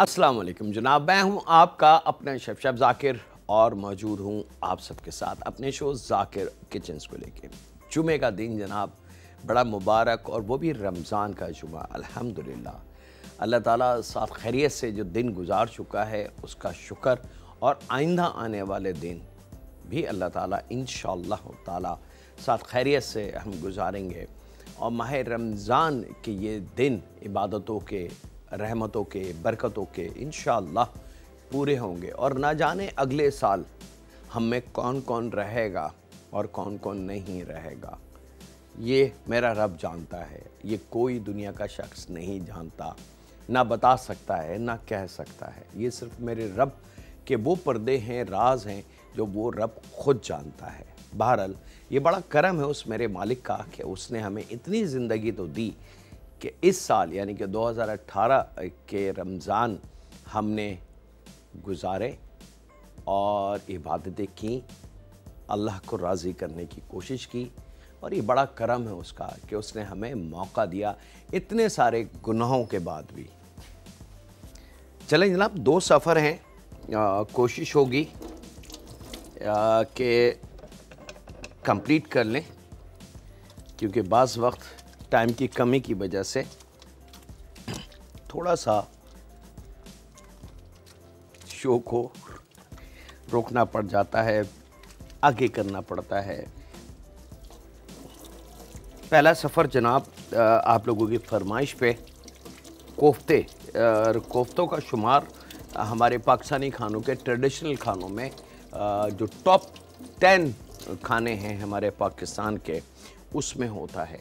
अस्सलाम वालेकुम जनाब, मैं हूं आपका अपना शेफ ज़ाकिर और मौजूद हूं आप सबके साथ अपने शो ज़ाकिर किचन्स को लेके। जुमे का दिन जनाब बड़ा मुबारक और वो भी रमज़ान का जुमा। अल्हम्दुलिल्लाह अल्लाह ताला साथ खैरियत से जो दिन गुजार चुका है उसका शुक्र, और आइंदा आने वाले दिन भी अल्लाह ताला इंशाअल्लाह ताला साथ खैरियत से हम गुजारेंगे। और माह रमज़ान के ये दिन इबादतों के, रहमतों के, बरकतों के इंशाअल्लाह पूरे होंगे। और ना जाने अगले साल हम में कौन कौन रहेगा और कौन कौन नहीं रहेगा, ये मेरा रब जानता है। ये कोई दुनिया का शख्स नहीं जानता, ना बता सकता है, ना कह सकता है। ये सिर्फ मेरे रब के वो पर्दे हैं, राज हैं जो वो रब खुद जानता है। बहरहाल ये बड़ा करम है उस मेरे मालिक का कि उसने हमें इतनी ज़िंदगी तो दी कि इस साल यानी कि 2018 के रमज़ान हमने गुजारे और इबादतें की, अल्लाह को राज़ी करने की कोशिश की। और ये बड़ा करम है उसका कि उसने हमें मौका दिया इतने सारे गुनाहों के बाद भी। चलें जनाब, 2 सफ़र हैं, कोशिश होगी कि कंप्लीट कर लें, क्योंकि बाज़ वक्त टाइम की कमी की वजह से थोड़ा सा शो को रोकना पड़ जाता है, आगे करना पड़ता है। पहला सफ़र जनाब आप लोगों की फरमाइश पे कोफ्ते, और कोफ्तों का शुमार हमारे पाकिस्तानी खानों के ट्रेडिशनल खानों में जो टॉप 10 खाने हैं हमारे पाकिस्तान के, उसमें होता है।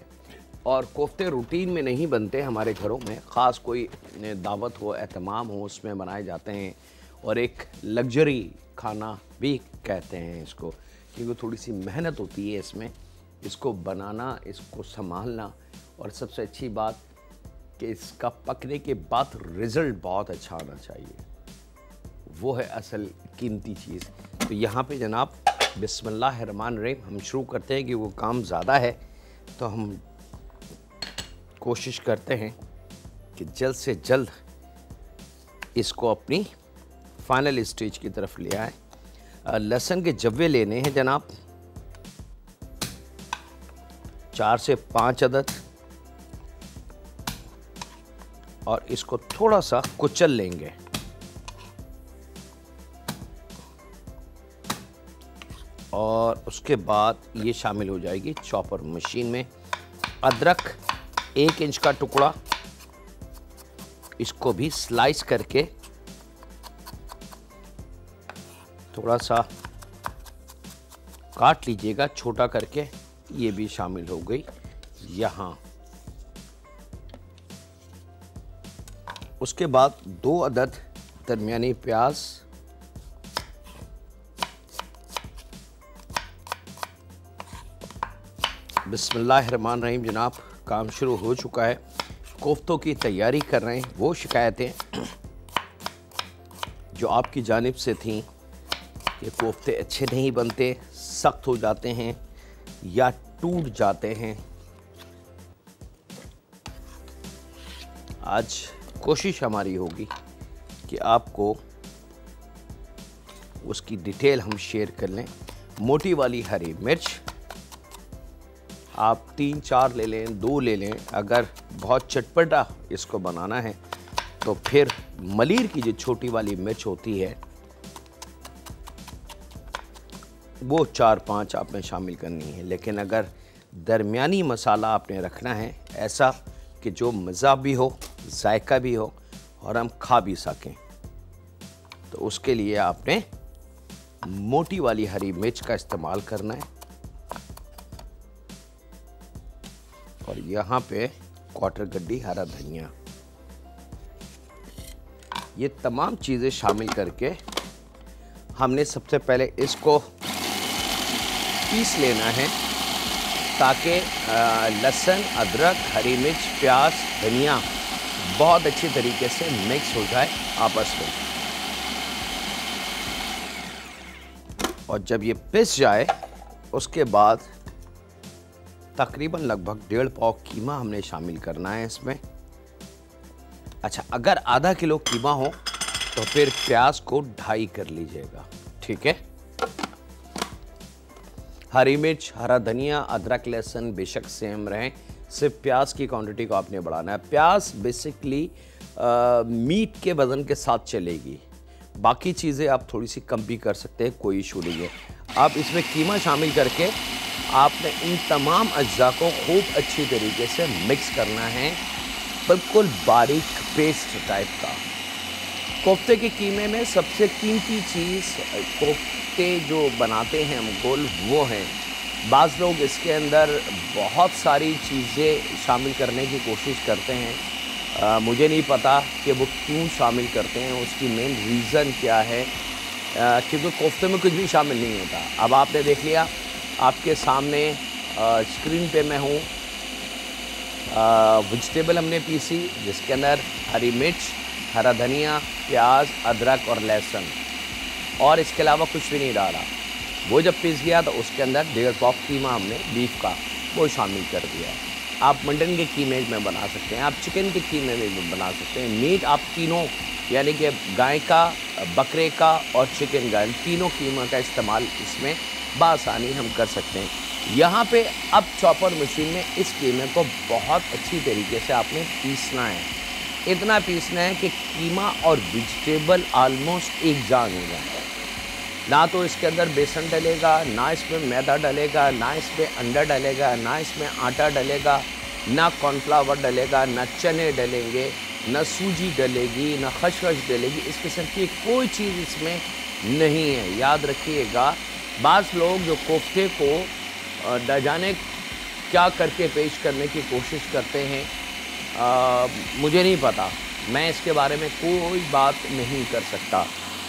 और कोफ्ते रूटीन में नहीं बनते हमारे घरों में, ख़ास कोई दावत हो, एहतमाम हो, उसमें बनाए जाते हैं। और एक लग्जरी खाना भी कहते हैं इसको, क्योंकि थोड़ी सी मेहनत होती है इसमें, इसको बनाना, इसको संभालना, और सबसे अच्छी बात कि इसका पकने के बाद रिज़ल्ट बहुत अच्छा आना चाहिए। वो है असल कीमती चीज़। तो यहाँ पे जनाब बिस्मिल्लाहिर्रहमानिर्रहीम हम शुरू करते हैं कि वो काम ज़्यादा है तो हम कोशिश करते हैं कि जल्द से जल्द इसको अपनी फाइनल स्टेज की तरफ ले आए। लहसुन के जव्वे लेने हैं जनाब, 4 से 5 अदद, और इसको थोड़ा सा कुचल लेंगे। और उसके बाद ये शामिल हो जाएगी चॉपर मशीन में। अदरक 1 इंच का टुकड़ा, इसको भी स्लाइस करके थोड़ा सा काट लीजिएगा छोटा करके, ये भी शामिल हो गई यहाँ। उसके बाद 2 अदद दरमियानी प्याज, बिस्मिल्लाहिर्रहमानिर्रहीम जनाब काम शुरू हो चुका है। कोफ्तों की तैयारी कर रहे हैं। वो शिकायतें जो आपकी जानिब से थीं कि कोफ्ते अच्छे नहीं बनते, सख्त हो जाते हैं या टूट जाते हैं, आज कोशिश हमारी होगी कि आपको उसकी डिटेल हम शेयर कर लें। मोटी वाली हरी मिर्च आप 3-4 ले लें, 2 ले लें। अगर बहुत चटपटा इसको बनाना है तो फिर मलीर की जो छोटी वाली मिर्च होती है वो 4-5 आपने शामिल करनी है। लेकिन अगर दरमियानी मसाला आपने रखना है, ऐसा कि जो मज़ा भी हो, जायका भी हो और हम खा भी सकें, तो उसके लिए आपने मोटी वाली हरी मिर्च का इस्तेमाल करना है। और यहाँ पे क्वार्टर गड्डी हरा धनिया, ये तमाम चीज़ें शामिल करके हमने सबसे पहले इसको पीस लेना है, ताकि लहसुन, अदरक, हरी मिर्च, प्याज, धनिया बहुत अच्छी तरीके से मिक्स हो जाए आपस में। और जब ये पिस जाए उसके बाद तकरीबन लगभग 1.5 पाव कीमा हमने शामिल करना है इसमें। अच्छा, अगर आधा किलो कीमा हो तो फिर प्याज को ढाई कर लीजिएगा, ठीक है। हरी मिर्च, हरा धनिया, अदरक, लहसुन बेशक सेम रहें, सिर्फ प्याज की क्वांटिटी को आपने बढ़ाना है। प्याज बेसिकली मीट के वज़न के साथ चलेगी, बाकी चीज़ें आप थोड़ी सी कम भी कर सकते हैं, कोई इशू नहीं है। आप इसमें कीमा शामिल करके आपने इन तमाम अज्जा को खूब अच्छी तरीके से मिक्स करना है, बिल्कुल बारीक पेस्ट टाइप का। कोफ्ते के कीमे में सबसे कीमती चीज़ कोफ्ते जो बनाते हैं हम गोल, वो हैं। बाज़ लोग इसके अंदर बहुत सारी चीज़ें शामिल करने की कोशिश करते हैं, मुझे नहीं पता कि वो क्यों शामिल करते हैं, उसकी मेन रीज़न क्या है, क्योंकि कोफ्ते में कुछ भी शामिल नहीं होता। अब आपने देख लिया, आपके सामने स्क्रीन पे मैं हूँ, वेजिटेबल हमने पीसी जिसके अंदर हरी मिर्च, हरा धनिया, प्याज, अदरक और लहसुन, और इसके अलावा कुछ भी नहीं डाला। वो जब पीस गया तो उसके अंदर 1.5 पाव कीमा हमने बीफ का वो शामिल कर दिया है। आप मटन के कीमे में बना सकते हैं, आप चिकन के कीमे में भी बना सकते हैं। मीट आप तीनों, यानी कि गाय का, बकरे का और चिकन का, तीनों कीमा का इस्तेमाल इसमें बासानी हम कर सकते हैं। यहाँ पे अब चॉपर मशीन में इस कीमे को बहुत अच्छी तरीके से आपने पीसना है। इतना पीसना है कि कीमा और वेजिटेबल आलमोस्ट एक जान हो जाए। ना तो इसके अंदर बेसन डलेगा, ना इसमें मैदा डलेगा, ना इसमें अंडा डलेगा, ना इसमें आटा डलेगा, ना कॉर्नफ्लावर डलेगा, ना चने डलेंगे, ना सूजी डलेगी, ना खसखस डलेगी। इस किस्म की कोई चीज़ इसमें नहीं है, याद रखिएगा। बाज़ लोग जो कोफ्ते को न जाने क्या करके पेश करने की कोशिश करते हैं, मुझे नहीं पता, मैं इसके बारे में कोई बात नहीं कर सकता।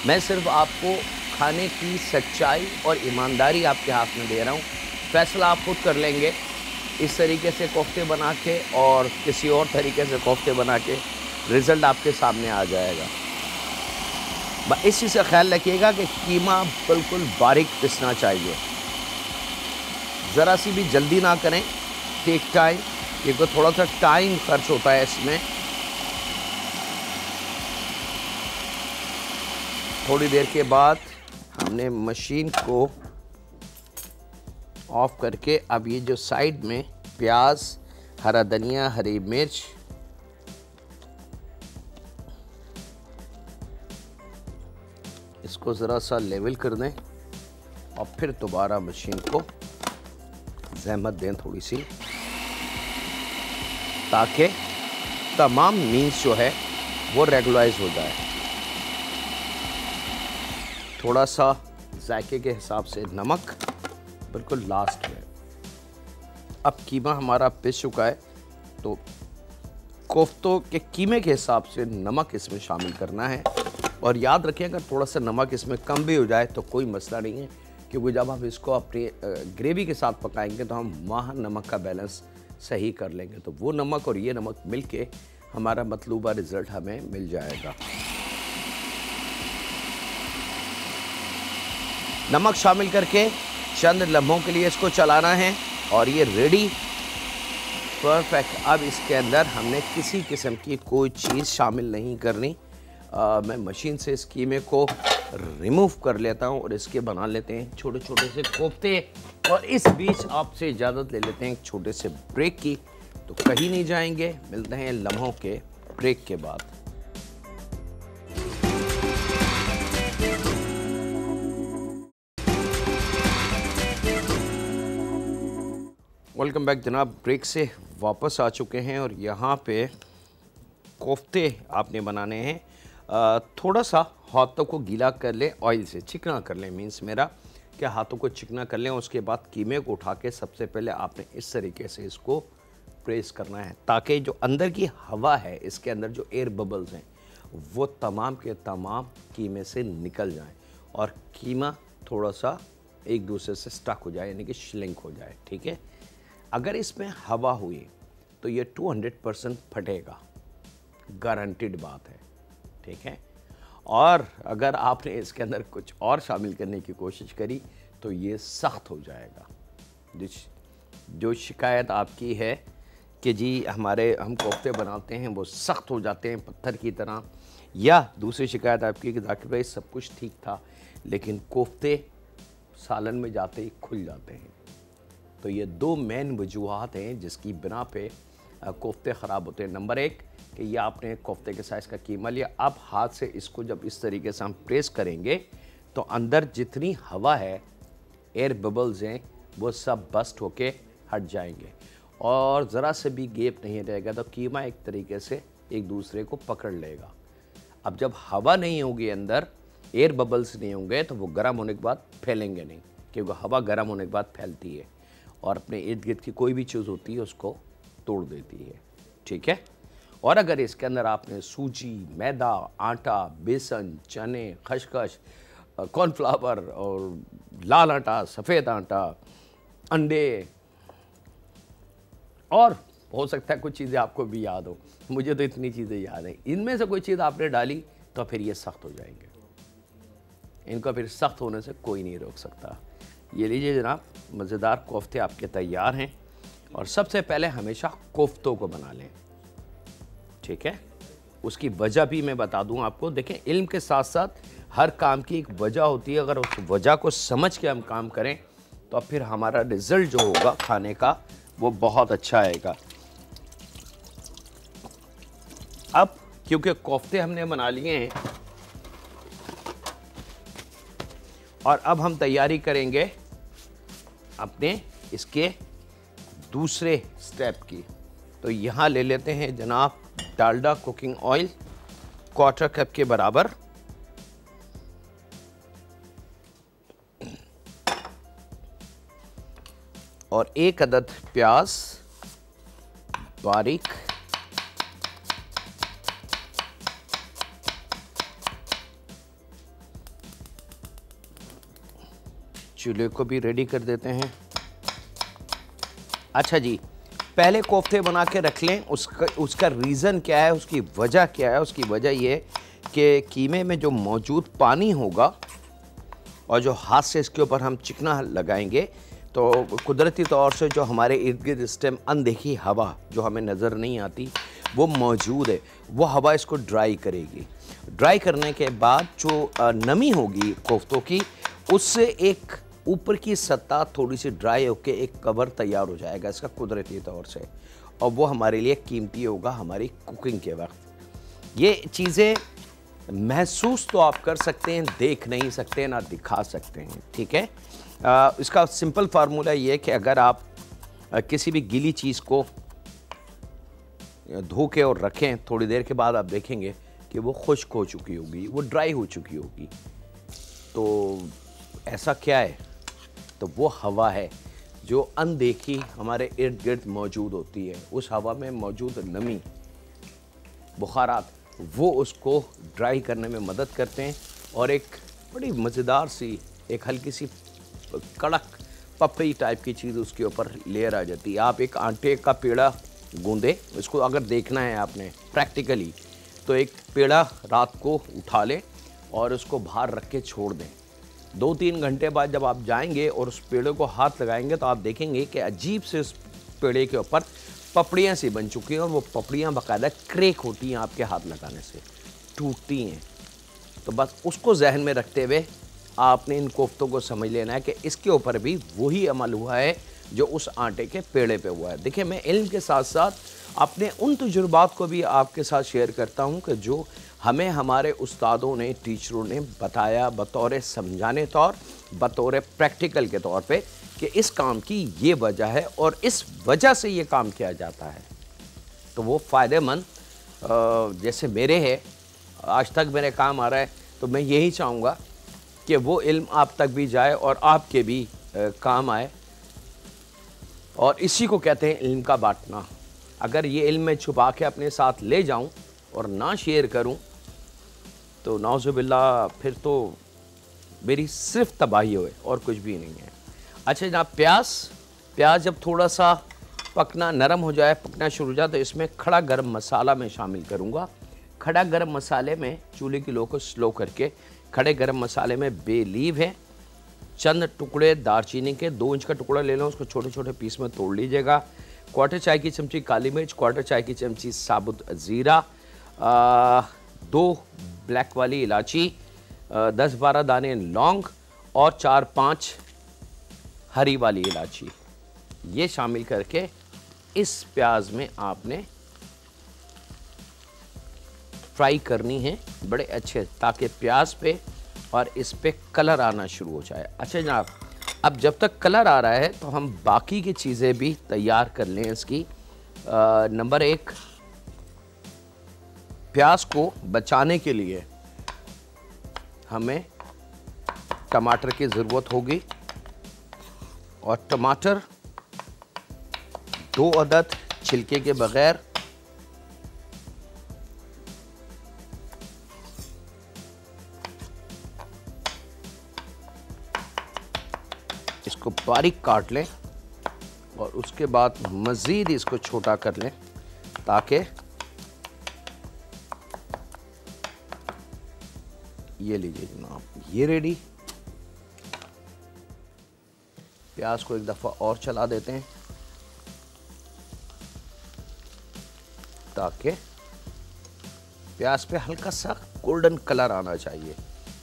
मैं सिर्फ आपको खाने की सच्चाई और ईमानदारी आपके हाथ में दे रहा हूँ, फैसला आप खुद कर लेंगे। इस तरीके से कोफ्ते बना के और किसी और तरीके से कोफ्ते बना के रिज़ल्ट आपके सामने आ जाएगा। इस चीज़ का ख्याल रखिएगा कि कीमा बिल्कुल बारीक पिसना चाहिए, ज़रा सी भी जल्दी ना करें, टेक टाइम, क्योंकि थोड़ा सा टाइम खर्च होता है इसमें। थोड़ी देर के बाद हमने मशीन को ऑफ करके अब ये जो साइड में प्याज, हरा धनिया, हरी मिर्च, इसको ज़रा सा लेवल कर दें और फिर दोबारा मशीन को ज़हमत दें थोड़ी सी, ताकि तमाम मीन्स जो है वो रेगुलाइज हो जाए। थोड़ा सा जायके के हिसाब से नमक बिल्कुल लास्ट में। अब कीमा हमारा पिस चुका है, तो कोफ्तों के कीमे के हिसाब से नमक इसमें शामिल करना है। और याद रखें, अगर थोड़ा सा नमक इसमें कम भी हो जाए तो कोई मसला नहीं है, क्योंकि जब हम इसको अपनी ग्रेवी के साथ पकाएंगे तो हम वहाँ नमक का बैलेंस सही कर लेंगे, तो वो नमक और ये नमक मिलके हमारा मतलूबा रिज़ल्ट हमें मिल जाएगा। नमक शामिल करके चंद लम्हों के लिए इसको चलाना है और ये रेडी, परफेक्ट। अब इसके अंदर हमने किसी किस्म की कोई चीज़ शामिल नहीं करनी। मैं मशीन से इस कीमे को रिमूव कर लेता हूँ और इसके बना लेते हैं छोटे छोटे से कोफ्ते। और इस बीच आपसे इजाज़त ले लेते हैं एक छोटे से ब्रेक की, तो कहीं नहीं जाएंगे, मिलते हैं लम्हों के ब्रेक के बाद। वेलकम बैक जनाब, ब्रेक से वापस आ चुके हैं और यहाँ पे कोफ्ते आपने बनाने हैं। थोड़ा सा हाथों को गीला कर लें, ऑयल से चिकना कर लें, मीन्स मेरा क्या, हाथों को चिकना कर लें। उसके बाद कीमे को उठा के सबसे पहले आपने इस तरीके से इसको प्रेस करना है, ताकि जो अंदर की हवा है, इसके अंदर जो एयर बबल्स हैं, वो तमाम के तमाम कीमे से निकल जाएं और कीमा थोड़ा सा एक दूसरे से स्टक हो जाए, यानी कि श्रिंक हो जाए, ठीक है। अगर इसमें हवा हुई तो ये 200% फटेगा, गारंटीड बात है, ठीक है। और अगर आपने इसके अंदर कुछ और शामिल करने की कोशिश करी तो ये सख्त हो जाएगा। जो शिकायत आपकी है कि जी हम कोफ्ते बनाते हैं वो सख्त हो जाते हैं पत्थर की तरह, या दूसरी शिकायत आपकी कि जाकिर भाई सब कुछ ठीक था लेकिन कोफ्ते सालन में जाते ही खुल जाते हैं। तो ये दो मेन वजूहात हैं जिसकी बिना पे कोफ्ते ख़राब होते हैं। नंबर एक कि ये आपने कोफ्ते के साइज़ का कीमा लिया, आप हाथ से इसको जब इस तरीके से हम प्रेस करेंगे तो अंदर जितनी हवा है, एयर बबल्स हैं, वो सब बस्ट होके हट जाएंगे और ज़रा से भी गैप नहीं रहेगा, तो कीमा एक तरीके से एक दूसरे को पकड़ लेगा। अब जब हवा नहीं होगी अंदर, एयर बबल्स नहीं होंगे, तो वो गर्म होने के बाद फैलेंगे नहीं, क्योंकि हवा गर्म होने के बाद फैलती है और अपने इर्द गिर्द की कोई भी चीज़ होती है उसको तोड़ देती है। ठीक है। और अगर इसके अंदर आपने सूजी, मैदा, आटा, बेसन, चने, खसखस, कॉर्नफ्लावर और लाल आटा, सफ़ेद आटा, अंडे और हो सकता है कुछ चीज़ें आपको भी याद हो, मुझे तो इतनी चीज़ें याद हैं, इनमें से कोई चीज़ आपने डाली तो फिर ये सख्त हो जाएंगे, इनको फिर सख्त होने से कोई नहीं रोक सकता। ये लीजिए जनाब, मज़ेदार कोफ्ते आपके तैयार हैं। और सबसे पहले हमेशा कोफ्तों को बना लें। ठीक है। उसकी वजह भी मैं बता दूं आपको। देखें, इल्म के साथ साथ हर काम की एक वजह होती है। अगर उस वजह को समझ के हम काम करें तो फिर हमारा रिज़ल्ट जो होगा खाने का वो बहुत अच्छा आएगा। अब क्योंकि कोफ्ते हमने बना लिए हैं और अब हम तैयारी करेंगे अपने इसके दूसरे स्टेप की। तो यहाँ ले लेते हैं जनाब डालडा कुकिंग ऑयल 1/4 कप के बराबर, और 1 अदद प्याज बारीक, चूल्हे को भी रेडी कर देते हैं। अच्छा जी, पहले कोफ्ते बना के रख लें। उसका रीज़न क्या है, उसकी वजह क्या है? उसकी वजह ये कि कीमे में जो मौजूद पानी होगा और जो हाथ से इसके ऊपर हम चिकना लगाएंगे तो कुदरती तौर से जो हमारे इर्द गिर्द स्टेम अनदेखी हवा जो हमें नज़र नहीं आती वो मौजूद है, वो हवा इसको ड्राई करेगी। ड्राई करने के बाद जो नमी होगी कोफ्तों की, उससे एक ऊपर की सतह थोड़ी सी ड्राई होकर एक कवर तैयार हो जाएगा इसका कुदरती तौर से, और वो हमारे लिए कीमती होगा हमारी कुकिंग के वक्त। ये चीज़ें महसूस तो आप कर सकते हैं, देख नहीं सकते ना दिखा सकते हैं। ठीक है। इसका सिंपल फार्मूला ये है कि अगर आप किसी भी गीली चीज़ को धो के और रखें, थोड़ी देर के बाद आप देखेंगे कि वो खुश्क हो चुकी होगी, वो ड्राई हो चुकी होगी। तो ऐसा क्या है? तो वो हवा है जो अनदेखी हमारे इर्द गिर्द मौजूद होती है। उस हवा में मौजूद नमी, बुखारात, वो उसको ड्राई करने में मदद करते हैं और एक बड़ी मज़ेदार सी, एक हल्की सी कड़क पपड़ी टाइप की चीज़ उसके ऊपर लेयर आ जाती है। आप एक आटे का पेड़ा गूंदे, इसको अगर देखना है आपने प्रैक्टिकली, तो एक पेड़ा रात को उठा लें और उसको बाहर रख के छोड़ दें। 2-3 घंटे बाद जब आप जाएंगे और उस पेड़े को हाथ लगाएंगे तो आप देखेंगे कि अजीब से उस पेड़े के ऊपर पपड़ियाँ सी बन चुकी हैं और वो पपड़ियाँ बाकायदा क्रैक होती हैं, आपके हाथ लगाने से टूटती हैं। तो बस उसको जहन में रखते हुए आपने इन कोफ्तों को समझ लेना है कि इसके ऊपर भी वही अमल हुआ है जो उस आटे के पेड़े पे हुआ है। देखिए, मैं इल्म के साथ साथ अपने उन तजुर्बात को भी आपके साथ शेयर करता हूँ कि जो हमें हमारे उस्तादों ने, टीचरों ने बताया बतौर समझाने तौर, बतौर प्रैक्टिकल के तौर पे कि इस काम की ये वजह है और इस वजह से ये काम किया जाता है। तो वो फ़ायदेमंद जैसे मेरे है, आज तक मेरे काम आ रहा है, तो मैं यही चाहूँगा कि वो इल्म आप तक भी जाए और आपके भी काम आए। और इसी को कहते हैं इल्म का बांटना। अगर ये इल्म मैं छुपा के अपने साथ ले जाऊं और ना शेयर करूं तो नाउज़ुबिल्लाह फिर तो मेरी सिर्फ तबाही होए और कुछ भी नहीं है। अच्छा जनाब, प्याज जब थोड़ा सा पकना, नरम हो जाए, पकना शुरू हो जाए, तो इसमें खड़ा गरम मसाला मैं शामिल करूँगा। खड़ा गरम मसाले में चूल्हे की लो को स्लो करके खड़े गरम मसाले में बे लीव है, चंद टुकड़े दालचीनी के, 2 इंच का टुकड़ा ले लो, उसको छोटे छोटे पीस में तोड़ लीजिएगा। 1/4 चाय की चमची काली मिर्च, 1/4 चाय की चमची साबुत ज़ीरा, 2 ब्लैक वाली इलायची, 10-12 दाने लौंग और 4-5 हरी वाली इलायची, ये शामिल करके इस प्याज में आपने फ्राई करनी है बड़े अच्छे, ताकि प्याज पे और इस पे कलर आना शुरू हो जाए। अच्छा जनाब, अब जब तक कलर आ रहा है तो हम बाकी की चीज़ें भी तैयार कर लें इसकी। नंबर 1, प्याज को बचाने के लिए हमें टमाटर की ज़रूरत होगी, और टमाटर 2 अदद छिलके के बगैर। इसको बारीक काट लें और उसके बाद मज़ीद इसको छोटा कर लें, ताकि ये लीजिए जनाब, ये रेडी। प्याज को एक दफ़ा और चला देते हैं ताकि प्याज पे हल्का सा गोल्डन कलर आना चाहिए,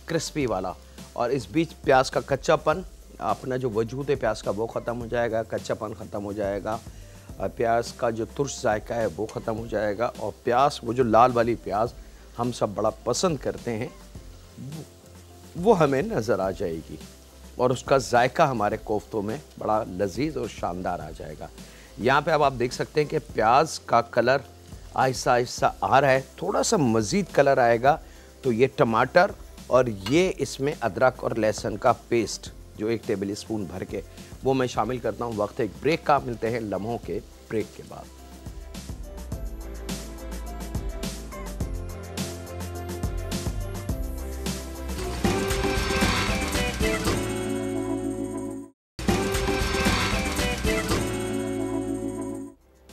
क्रिस्पी वाला। और इस बीच प्याज का कच्चापन, अपना जो वजूद है प्याज का वो ख़त्म हो जाएगा, कच्चापन ख़त्म हो जाएगा, और प्याज का जो तुर्श जायका है वो ख़त्म हो जाएगा। और प्याज, वो जो लाल वाली प्याज हम सब बड़ा पसंद करते हैं, वो हमें नज़र आ जाएगी, और उसका जायका हमारे कोफ्तों में बड़ा लजीज और शानदार आ जाएगा। यहाँ पे अब आप देख सकते हैं कि प्याज का कलर आहिस्ता आहिस्ता आ रहा है, थोड़ा सा मज़ीद कलर आएगा तो ये टमाटर और ये इसमें अदरक और लहसुन का पेस्ट जो 1 टेबल स्पून भर के वो मैं शामिल करता हूँ। वक्त एक ब्रेक का, मिलते हैं लम्हों के ब्रेक के बाद।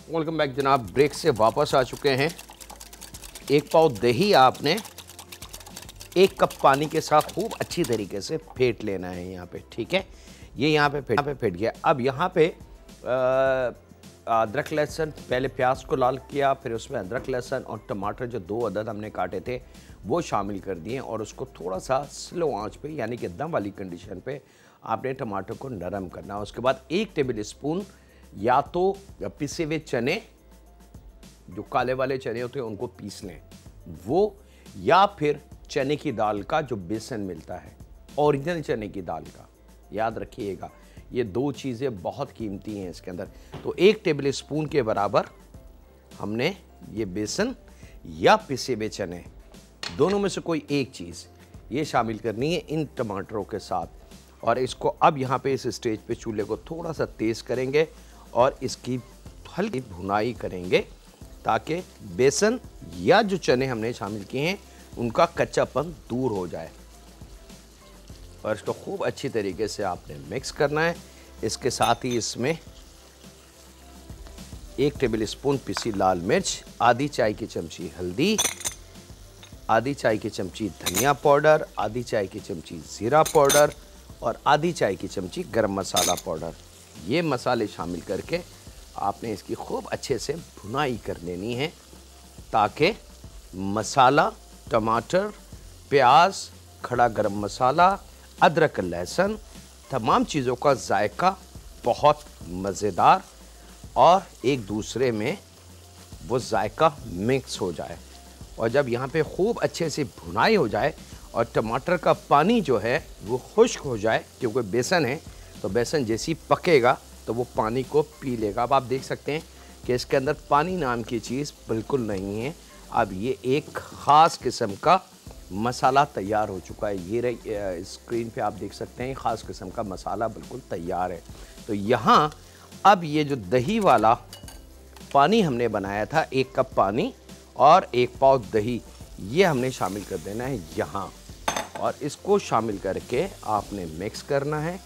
वेलकम बैक जनाब, ब्रेक से वापस आ चुके हैं। 1 पाव दही आपने 1 कप पानी के साथ खूब अच्छी तरीके से फेंट लेना है यहाँ पे, ठीक है। ये यहाँ पे फेंट गया। अब यहाँ पे अदरक लहसुन, पहले प्याज को लाल किया, फिर उसमें अदरक लहसुन और टमाटर जो 2 अदद हमने काटे थे वो शामिल कर दिए, और उसको थोड़ा सा स्लो आंच पे, यानी कि दम वाली कंडीशन पे आपने टमाटर को नरम करना। उसके बाद 1 टेबल स्पून या तो पिसे हुए चने, जो काले वाले चने होते हैं उनको पीस लें वो, या फिर चने की दाल का जो बेसन मिलता है, ओरिजिनल चने की दाल का, याद रखिएगा ये 2 चीज़ें बहुत कीमती हैं इसके अंदर। तो 1 टेबल स्पून के बराबर हमने ये बेसन या पिसे हुए चने, दोनों में से कोई एक चीज़ ये शामिल करनी है इन टमाटरों के साथ। और इसको अब यहाँ पे इस स्टेज पे चूल्हे को थोड़ा सा तेज़ करेंगे और इसकी हल्की भुनाई करेंगे, ताकि बेसन या जो चने हमने शामिल किए हैं उनका कच्चापन दूर हो जाए। और इसको खूब अच्छी तरीके से आपने मिक्स करना है। इसके साथ ही इसमें 1 टेबल स्पून पिसी लाल मिर्च, आधी चाय की चमची हल्दी, आधी चाय की चमची धनिया पाउडर, आधी चाय की चमची ज़ीरा पाउडर और आधी चाय की चमची गरम मसाला पाउडर, ये मसाले शामिल करके आपने इसकी खूब अच्छे से भुनाई कर लेनी है, ताकि मसाला, टमाटर, प्याज, खड़ा गरम मसाला, अदरक लहसुन, तमाम चीज़ों का जायका बहुत मज़ेदार और एक दूसरे में वो जायका मिक्स हो जाए। और जब यहाँ पे खूब अच्छे से भुनाई हो जाए और टमाटर का पानी जो है वो खुश्क हो जाए, क्योंकि बेसन है तो बेसन जैसी पकेगा तो वो पानी को पी लेगा। अब आप देख सकते हैं कि इसके अंदर पानी नाम की चीज़ बिल्कुल नहीं है। अब ये एक ख़ास किस्म का मसाला तैयार हो चुका है। ये स्क्रीन पे आप देख सकते हैं, ख़ास किस्म का मसाला बिल्कुल तैयार है। तो यहाँ अब ये जो दही वाला पानी हमने बनाया था, 1 कप पानी और 1 पाव दही, ये हमने शामिल कर देना है यहाँ, और इसको शामिल करके आपने मिक्स करना है।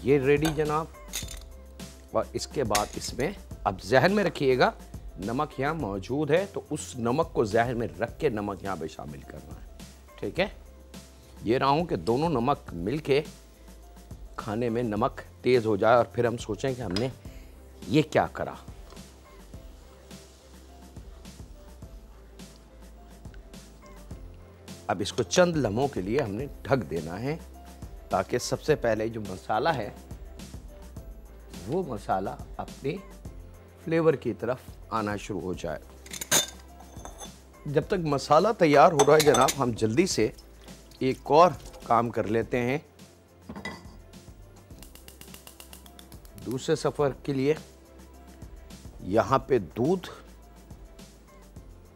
ये रेडी जनाब। और इसके बाद इसमें अब जहन में रखिएगा, नमक यहाँ मौजूद है, तो उस नमक को जहन में रख के नमक यहाँ पे शामिल करना है, ठीक है। ये रहा हूँ कि दोनों नमक मिलके खाने में नमक तेज़ हो जाए और फिर हम सोचें कि हमने ये क्या करा। अब इसको चंद लम्हों के लिए हमने ढक देना है ताकि सबसे पहले जो मसाला है वो मसाला अपने फ्लेवर की तरफ आना शुरू हो जाए। जब तक मसाला तैयार हो रहा है जनाब, हम जल्दी से एक और काम कर लेते हैं। दूसरे सफ़र के लिए यहाँ पे दूध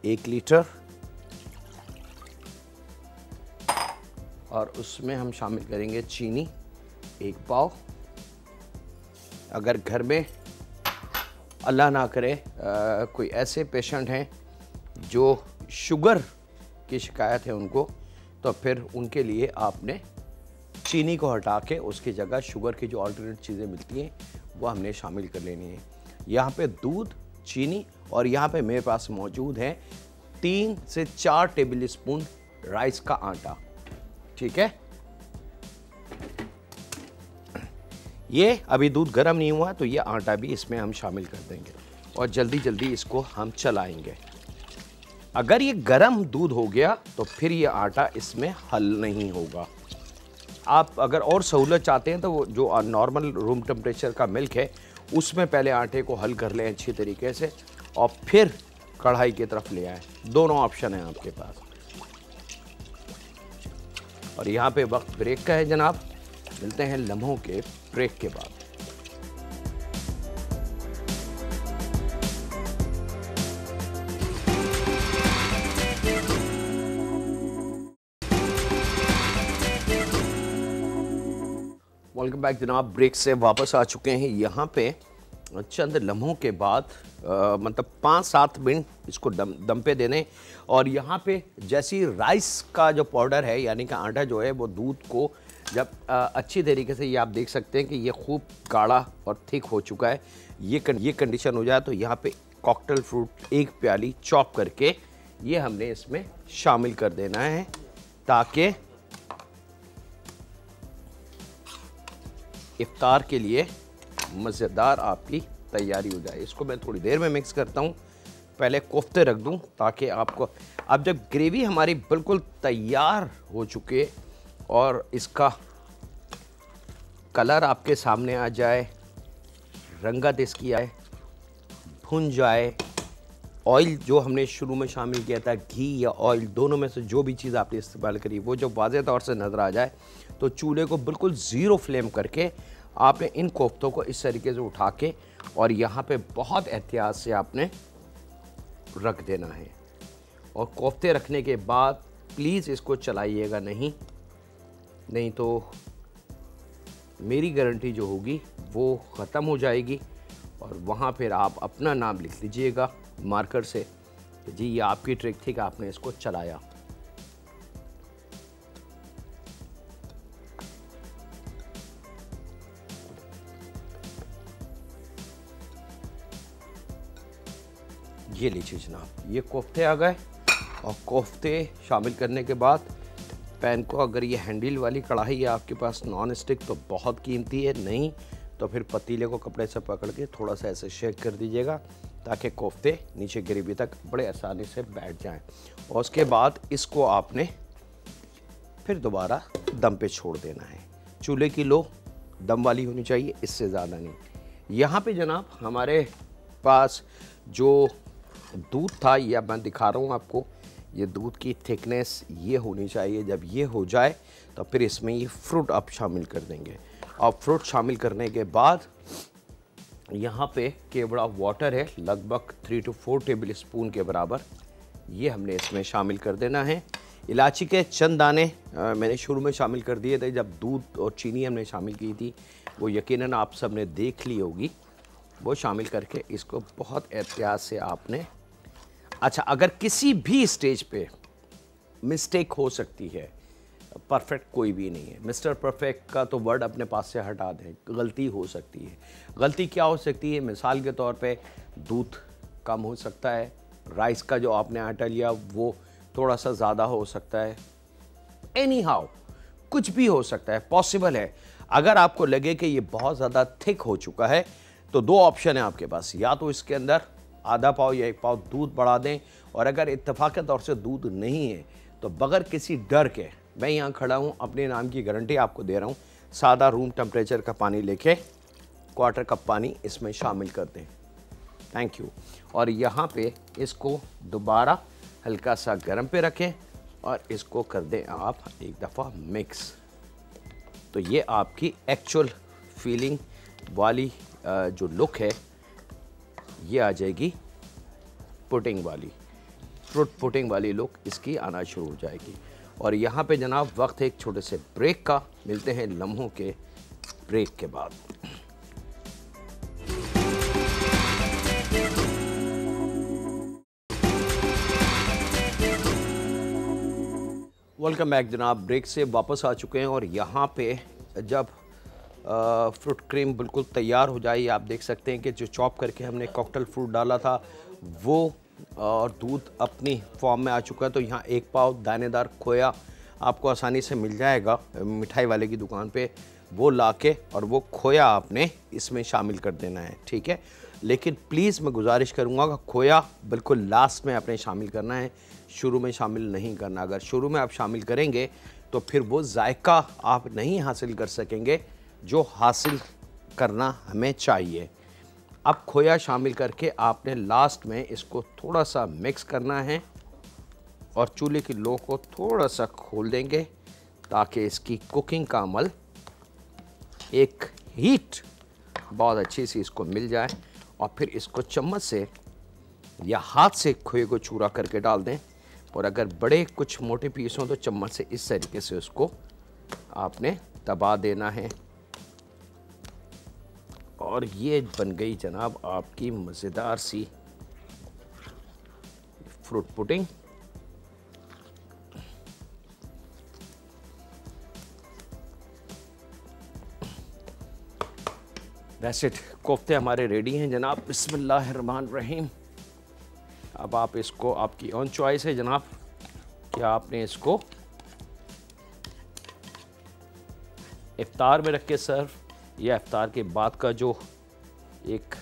1 लीटर और उसमें हम शामिल करेंगे चीनी 1 पाव। अगर घर में अल्लाह ना करे कोई ऐसे पेशेंट हैं जो शुगर की शिकायत है उनको, तो फिर उनके लिए आपने चीनी को हटा के उसकी जगह शुगर की जो अल्टरनेट चीज़ें मिलती हैं वो हमने शामिल कर लेनी है। यहाँ पे दूध, चीनी और यहाँ पे मेरे पास मौजूद है 3 से 4 टेबल स्पून राइस का आटा। ठीक है, ये अभी दूध गर्म नहीं हुआ तो ये आटा भी इसमें हम शामिल कर देंगे और जल्दी जल्दी इसको हम चलाएंगे। अगर ये गर्म दूध हो गया तो फिर ये आटा इसमें हल नहीं होगा। आप अगर और सहूलत चाहते हैं तो वो जो नॉर्मल रूम टेम्परेचर का मिल्क है उसमें पहले आटे को हल कर लें अच्छी तरीके से और फिर कढ़ाई की तरफ ले आएँ। दोनों ऑप्शन हैं आपके पास। और यहाँ पे वक्त ब्रेक का है जनाब, मिलते हैं लम्हों के ब्रेक के बाद। वेलकम बैक जनाब, ब्रेक से वापस आ चुके हैं। यहाँ पे चंद लम्हों के बाद मतलब 5-7 मिनट इसको दम पे देने। और यहाँ पे जैसी राइस का जो पाउडर है यानी कि आटा जो है वो दूध को जब अच्छी तरीके से, ये आप देख सकते हैं कि ये खूब गाढ़ा और थिक हो चुका है, ये कंडीशन हो जाए तो यहाँ पे कॉकटेल फ्रूट 1 प्याली चॉप करके ये हमने इसमें शामिल कर देना है ताकि इफ्तार के लिए मज़ेदार आपकी तैयारी हो जाए। इसको मैं थोड़ी देर में मिक्स करता हूँ। पहले कोफ्ते रख दूँ ताकि आपको, अब जब ग्रेवी हमारी बिल्कुल तैयार हो चुके और इसका कलर आपके सामने आ जाए, रंगत इसकी आए, भुन जाए, ऑयल जो हमने शुरू में शामिल किया था, घी या ऑयल दोनों में से जो भी चीज़ आपने इस्तेमाल करी वो जब वाज़ेह तौर से नज़र आ जाए तो चूल्हे को बिल्कुल ज़ीरो फ्लेम करके आपने इन कोफ्तों को इस तरीके से उठा के और यहाँ पे बहुत एहतियात से आपने रख देना है। और कोफ्ते रखने के बाद प्लीज़ इसको चलाइएगा नहीं तो मेरी गारंटी जो होगी वो ख़त्म हो जाएगी और वहाँ फिर आप अपना नाम लिख लीजिएगा मार्कर से, जी ये आपकी ट्रिक थी कि आपने इसको चलाया। ये लीजिए जनाब, ये कोफ्ते आ गए। और कोफ्ते शामिल करने के बाद पैन को, अगर ये हैंडल वाली कढ़ाई है आपके पास नॉन स्टिक तो बहुत कीमती है, नहीं तो फिर पतीले को कपड़े से पकड़ के थोड़ा सा ऐसे शेक कर दीजिएगा ताकि कोफ्ते नीचे ग्रेवी तक बड़े आसानी से बैठ जाएं। और उसके बाद इसको आपने फिर दोबारा दम पे छोड़ देना है। चूल्हे की लो दम वाली होनी चाहिए, इससे ज़्यादा नहीं। यहाँ पे जनाब हमारे पास जो दूध था, या मैं दिखा रहा हूँ आपको, ये दूध की थिकनेस ये होनी चाहिए। जब ये हो जाए तो फिर इसमें ये फ्रूट आप शामिल कर देंगे। और फ्रूट शामिल करने के बाद यहाँ पे केवड़ा वाटर है लगभग 3 to 4 टेबल स्पून के बराबर, ये हमने इसमें शामिल कर देना है। इलायची के चंद दाने मैंने शुरू में शामिल कर दिए थे जब दूध और चीनी हमने शामिल की थी, वो यकीनन आप सब ने देख ली होगी। वो शामिल करके इसको बहुत एहतियात से आपने, अच्छा अगर किसी भी स्टेज पे मिस्टेक हो सकती है, परफेक्ट कोई भी नहीं है, मिस्टर परफेक्ट का तो वर्ड अपने पास से हटा दें, गलती हो सकती है। गलती क्या हो सकती है? मिसाल के तौर पे दूध कम हो सकता है, राइस का जो आपने आटा लिया वो थोड़ा सा ज़्यादा हो सकता है, एनी हाउ कुछ भी हो सकता है, पॉसिबल है। अगर आपको लगे कि ये बहुत ज़्यादा थिक हो चुका है तो दो ऑप्शन है आपके पास, या तो इसके अंदर आधा पाव या 1 पाव दूध बढ़ा दें, और अगर इत्तेफाक तौर से दूध नहीं है तो बगैर किसी डर के, मैं यहाँ खड़ा हूँ, अपने नाम की गारंटी आपको दे रहा हूँ, सादा रूम टेम्परेचर का पानी लेके 1/4 कप पानी इसमें शामिल कर दें। Thank you. और यहाँ पे इसको दोबारा हल्का सा गर्म पे रखें और इसको कर दें आप एक दफ़ा मिक्स। तो ये आपकी एक्चुअल फीलिंग वाली जो लुक है ये आ जाएगी पुडिंग वाली, फ्रूट पुडिंग वाली लुक इसकी आना शुरू हो जाएगी। और यहाँ पे जनाब वक्त है एक छोटे से ब्रेक का, मिलते हैं लम्हों के ब्रेक के बाद। वेलकम बैक जनाब, ब्रेक से वापस आ चुके हैं और यहाँ पे जब फ्रूट क्रीम बिल्कुल तैयार हो जाए, आप देख सकते हैं कि जो चॉप करके हमने कॉकटेल फ्रूट डाला था वो और दूध अपनी फॉर्म में आ चुका है। तो यहाँ 1 पाव दानेदार खोया आपको आसानी से मिल जाएगा मिठाई वाले की दुकान पे, वो लाके और वो खोया आपने इसमें शामिल कर देना है, ठीक है। लेकिन प्लीज़ मैं गुजारिश करूँगा कि खोया बिल्कुल लास्ट में आपने शामिल करना है, शुरू में शामिल नहीं करना। अगर शुरू में आप शामिल करेंगे तो फिर वो जायका आप नहीं हासिल कर सकेंगे जो हासिल करना हमें चाहिए। अब खोया शामिल करके आपने लास्ट में इसको थोड़ा सा मिक्स करना है और चूल्हे की लो को थोड़ा सा खोल देंगे ताकि इसकी कुकिंग का अमल, एक हीट बहुत अच्छी सी इसको मिल जाए। और फिर इसको चम्मच से या हाथ से खोए को चूरा करके डाल दें, और अगर बड़े कुछ मोटे पीस हों तो चम्मच से इस तरीके से उसको आपने दबा देना है। और ये बन गई जनाब आपकी मज़ेदार सी फ्रूट पुडिंग। वैसे कोफ्ते हमारे रेडी हैं जनाब, बिस्मिल्लाहिर्रहमानिर्रहीम। अब आप इसको, आपकी ऑन चॉइस है जनाब कि आपने इसको इफ्तार में रख के सर्व या इफ्तार के बाद का जो एक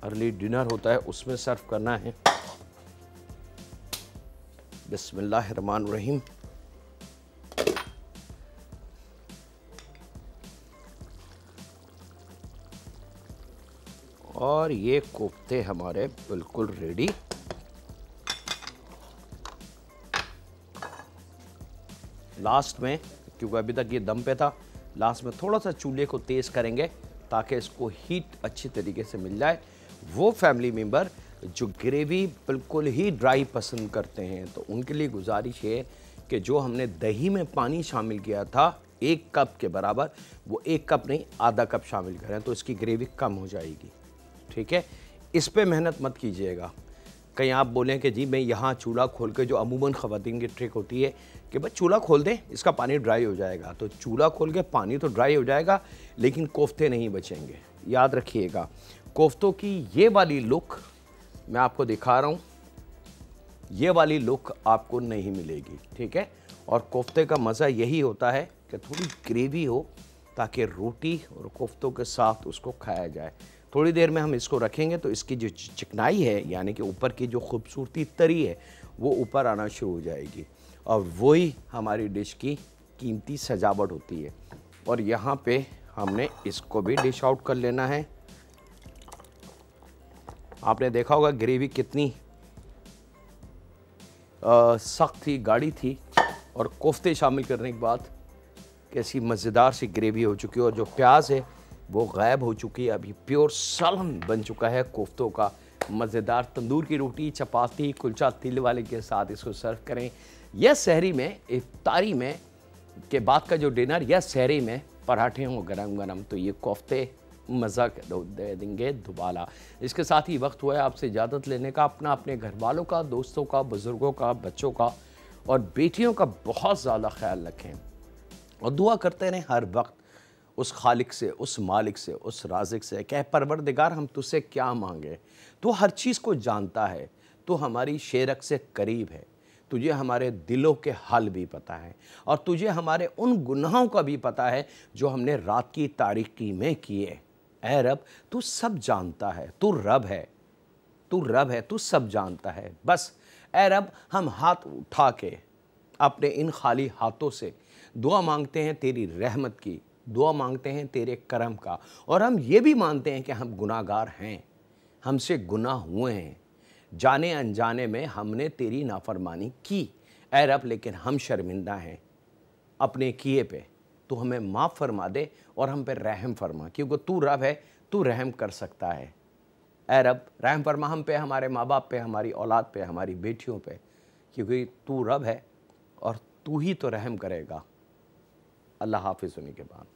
अर्ली डिनर होता है उसमें सर्व करना है। बिस्मिल्लाहिर्रहमानिर्रहीम। और ये कोफ्ते हमारे बिल्कुल रेडी। लास्ट में, क्योंकि अभी तक ये दम पे था, लास्ट में थोड़ा सा चूल्हे को तेज़ करेंगे ताकि इसको हीट अच्छी तरीके से मिल जाए। वो फैमिली मेम्बर जो ग्रेवी बिल्कुल ही ड्राई पसंद करते हैं तो उनके लिए गुजारिश है कि जो हमने दही में पानी शामिल किया था 1 कप के बराबर, वो 1 कप नहीं आधा कप शामिल करें तो इसकी ग्रेवी कम हो जाएगी, ठीक है। इस पे मेहनत मत कीजिएगा। कहीं आप बोलें कि जी मैं यहाँ चूल्हा खोल के, जो अमूमन ख़वातीन की ट्रिक होती है कि बस चूल्हा खोल दें इसका पानी ड्राई हो जाएगा, तो चूल्हा खोल के पानी तो ड्राई हो जाएगा लेकिन कोफ्ते नहीं बचेंगे। याद रखिएगा, कोफ्तों की ये वाली लुक मैं आपको दिखा रहा हूँ, ये वाली लुक आपको नहीं मिलेगी, ठीक है। और कोफ्ते का मज़ा यही होता है कि थोड़ी ग्रेवी हो ताकि रोटी और कोफ्तों के साथ उसको खाया जाए। थोड़ी देर में हम इसको रखेंगे तो इसकी जो चिकनाई है, यानी कि ऊपर की जो खूबसूरती तरी है, वो ऊपर आना शुरू हो जाएगी और वही हमारी डिश की कीमती सजावट होती है। और यहाँ पे हमने इसको भी डिश आउट कर लेना है। आपने देखा होगा ग्रेवी कितनी सख्त थी, गाढ़ी थी, और कोफ्ते शामिल करने के बाद कैसी मज़ेदार सी ग्रेवी हो चुकी है और जो प्याज है वो गायब हो चुकी है। अभी प्योर सालन बन चुका है कोफ्तों का। मज़ेदार तंदूर की रोटी, चपाती, कुलचा तिल वाले के साथ इसको सर्व करें, या सहरी में, इफ्तारी में के बाद का जो डिनर, या सहरी में पराठे हों गरम गरम, तो ये कोफ्ते मज़ा दे देंगे दुबाला। इसके साथ ही वक्त हुआ है आपसे इजाज़त लेने का। अपने घर वालों का, दोस्तों का, बुज़ुर्गों का, बच्चों का और बेटियों का बहुत ज़्यादा ख्याल रखें और दुआ करते रहें हर वक्त उस खालिक से, उस मालिक से, उस राज़िक से, कह परवरदिगार हम तुझसे क्या मांगे, तो हर चीज़ को जानता है, तो हमारी शेरक से करीब है, तुझे हमारे दिलों के हाल भी पता है और तुझे हमारे उन गुनाहों का भी पता है जो हमने रात की तारीकी में किए। ऐ रब, तू सब जानता है, तू रब है, तू रब है, तू सब जानता है। बस ऐ रब, हम हाथ उठा के अपने इन खाली हाथों से दुआ मांगते हैं तेरी रहमत की, दुआ मांगते हैं तेरे करम का, और हम ये भी मानते हैं कि हम गुनाहगार हैं, हमसे गुनाह हुए हैं, जाने अनजाने में हमने तेरी नाफरमानी की ऐ रब, लेकिन हम शर्मिंदा हैं अपने किए पे। तू हमें माफ़ फरमा दे और हम पे रहम फरमा, क्योंकि तू रब है, तू रहम कर सकता है। ऐ रब, रहम फरमा हम पे, हमारे माँ बाप पे, हमारी औलाद पे, हमारी बेटियों पे, क्योंकि तू रब है और तू ही तो रहम करेगा। अल्लाह हाफिज़ होने के बाद।